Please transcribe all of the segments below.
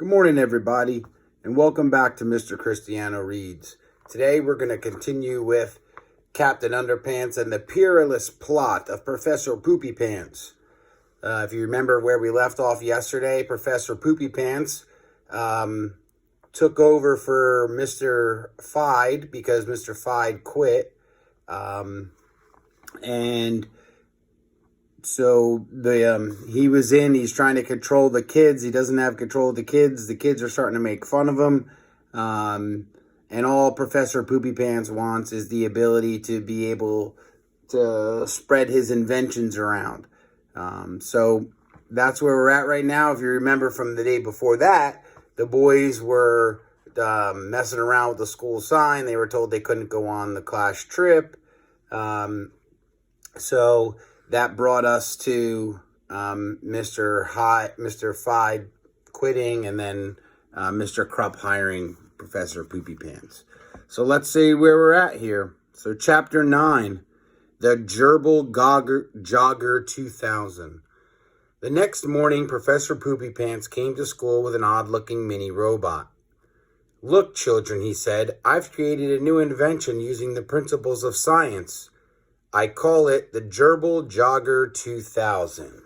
Good morning, everybody, and welcome back to Mr. Christiano Reads. Today, we're going to continue with Captain Underpants and the Perilous plot of Professor Poopypants. If you remember where we left off yesterday, Professor Poopypants took over for Mr. Fide because Mr. Fide quit. So he's trying to control the kids. He doesn't have control of the kids. The kids are starting to make fun of him. And all Professor Poopypants wants is the ability to be able to spread his inventions around. So that's where we're at right now. If you remember from the day before that, the boys were messing around with the school sign. They were told they couldn't go on the class trip. So that brought us to Mr. Fide quitting, and then Mr. Krupp hiring Professor Poopypants. So let's see where we're at here. So Chapter 9, the Gerber Jogger 2000. The next morning, Professor Poopypants came to school with an odd-looking mini robot. "Look, children," he said, "I've created a new invention using the principles of science. I call it the Gerber Jogger 2000.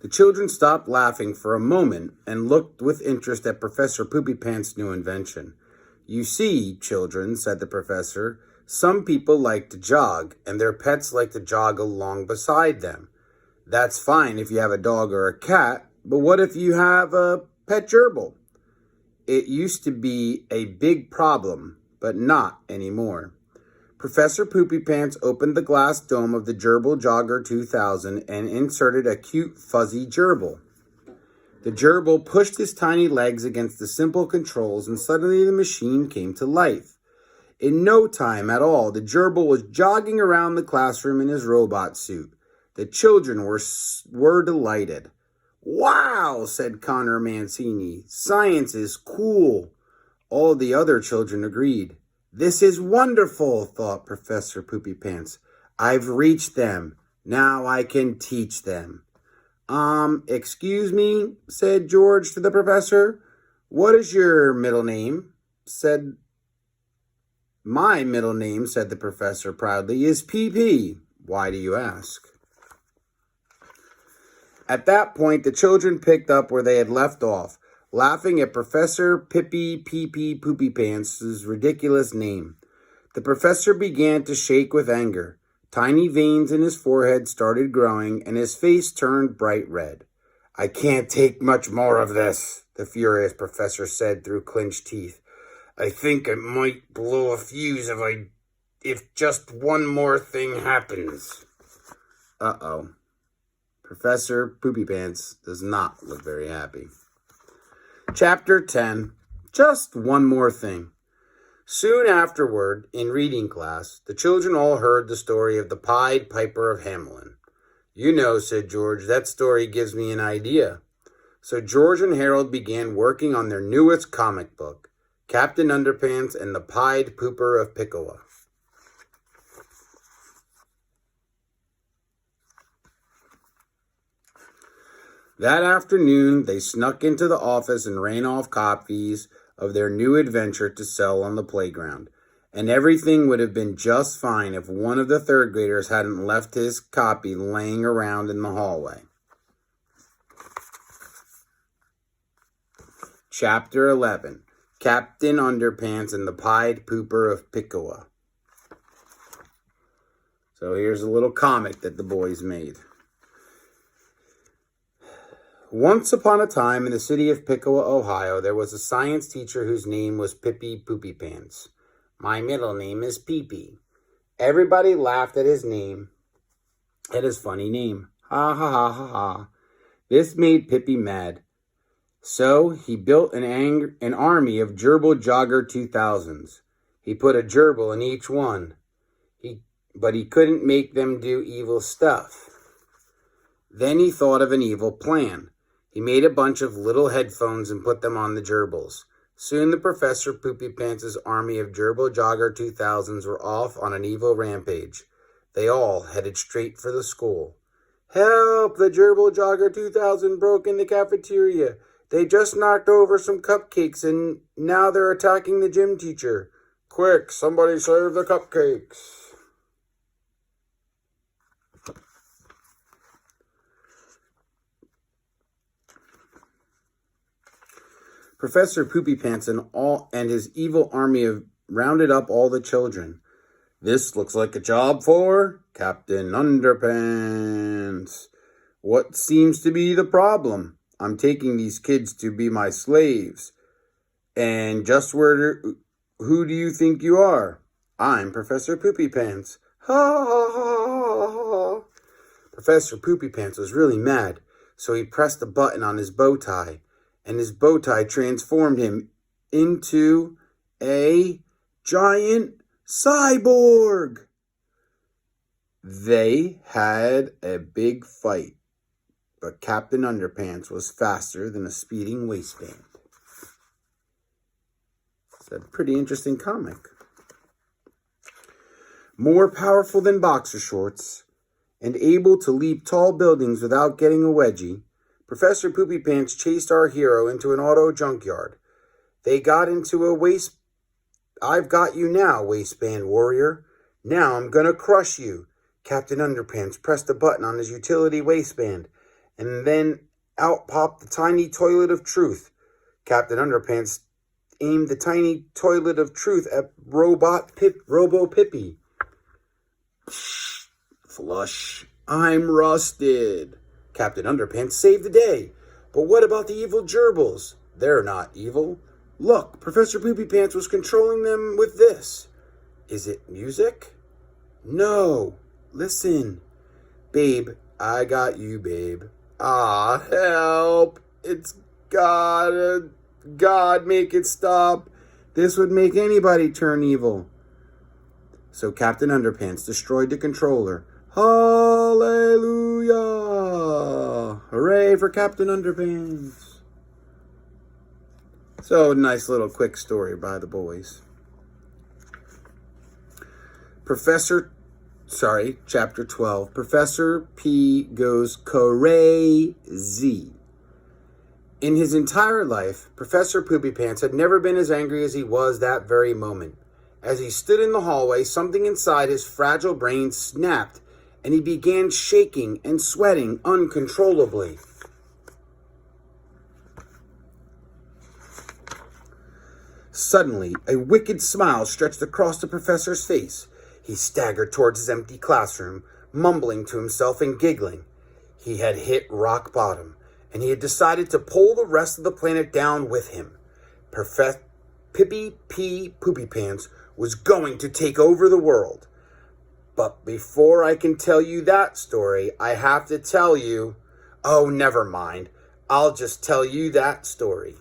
The children stopped laughing for a moment and looked with interest at Professor Poopypants' new invention. "You see, children," said the professor, "some people like to jog, and their pets like to jog along beside them. That's fine if you have a dog or a cat, but what if you have a pet gerbil? It used to be a big problem, but not anymore." Professor Poopypants opened the glass dome of the Gerber Jogger 2000 and inserted a cute, fuzzy gerbil. The gerbil pushed his tiny legs against the simple controls, and suddenly the machine came to life. In no time at all, the gerbil was jogging around the classroom in his robot suit. The children were delighted. "Wow," said Connor Mancini. "Science is cool." All the other children agreed. "This is wonderful," thought Professor Poopypants. "I've reached them. Now I can teach them." Excuse me," said George to the professor. "What is your middle name?" "My middle name," said the professor proudly, "is PP. Why do you ask?" At that point, the children picked up where they had left off, laughing at Professor Poopypants' ridiculous name. The professor began to shake with anger. Tiny veins in his forehead started growing, and his face turned bright red. "I can't take much more of this," the furious professor said through clenched teeth. "I think I might blow a fuse if just one more thing happens." Uh-oh. Professor Poopypants does not look very happy. Chapter 10, just one more thing. Soon afterward, in reading class, the children all heard the story of the Pied Piper of Hamelin. "You know," said George, "that story gives me an idea." So George and Harold began working on their newest comic book, Captain Underpants and the Pied Piper of Pecola. That afternoon, they snuck into the office and ran off copies of their new adventure to sell on the playground. And everything would have been just fine if one of the third graders hadn't left his copy laying around in the hallway. Chapter 11, Captain Underpants and the Pied Piper of Pecola. So here's a little comic that the boys made. Once upon a time in the city of Pecola, Ohio, there was a science teacher whose name was Poopypants. "My middle name is Pee-Pee." Everybody laughed at his funny name. Ha ha ha ha ha. This made Pippi mad. So he built an army of Gerber Jogger 2000s. He put a gerbil in each one. But he couldn't make them do evil stuff. Then he thought of an evil plan. He made a bunch of little headphones and put them on the gerbils. Soon the Professor Poopypants' army of Gerber Jogger 2000s were off on an evil rampage. They all headed straight for the school. Help! The Gerber Jogger 2000 broke in the cafeteria. They just knocked over some cupcakes and now they're attacking the gym teacher. Quick, somebody serve the cupcakes. Professor Poopypants and his evil army have rounded up all the children. This looks like a job for Captain Underpants. What seems to be the problem? I'm taking these kids to be my slaves. And who do you think you are? I'm Professor Poopypants. Ha ha ha ha. Professor Poopypants was really mad, so he pressed a button on his bow tie. And his bow tie transformed him into a giant cyborg. They had a big fight, but Captain Underpants was faster than a speeding waistband. It's a pretty interesting comic. More powerful than boxer shorts and able to leap tall buildings without getting a wedgie, Professor Poopypants chased our hero into an auto junkyard. They got into I've got you now, waistband warrior. Now I'm gonna crush you. Captain Underpants pressed a button on his utility waistband, and then out popped the tiny toilet of truth. Captain Underpants aimed the tiny toilet of truth at Robo Pippy. Flush. I'm rusted. Captain Underpants saved the day. But what about the evil gerbils? They're not evil. Look, Professor Poopypants was controlling them with this. Is it music? No. Listen. Babe, I got you, babe. Ah, help. It's God make it stop. This would make anybody turn evil. So Captain Underpants destroyed the controller. Hallelujah! Hooray for Captain Underpants. So, nice little quick story by the boys. Chapter 12. Professor P goes crazy. In his entire life, Professor Poopypants had never been as angry as he was that very moment. As he stood in the hallway, something inside his fragile brain snapped, and he began shaking and sweating uncontrollably. Suddenly, a wicked smile stretched across the professor's face. He staggered towards his empty classroom, mumbling to himself and giggling. He had hit rock bottom, and he had decided to pull the rest of the planet down with him. Poopypants was going to take over the world. But before I can tell you that story, I have to tell you... Oh, never mind. I'll just tell you that story.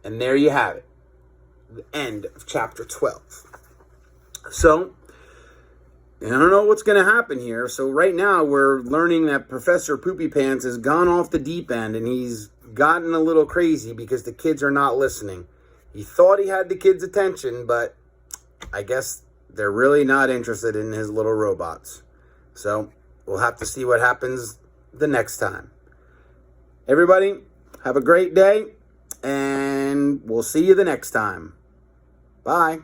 And there you have it. The end of chapter 12. So, I don't know what's going to happen here. So right now we're learning that Professor Poopypants has gone off the deep end and he's gotten a little crazy because the kids are not listening. He thought he had the kids' attention, but I guess they're really not interested in his little robots. So we'll have to see what happens the next time. Everybody, have a great day, and we'll see you the next time. Bye.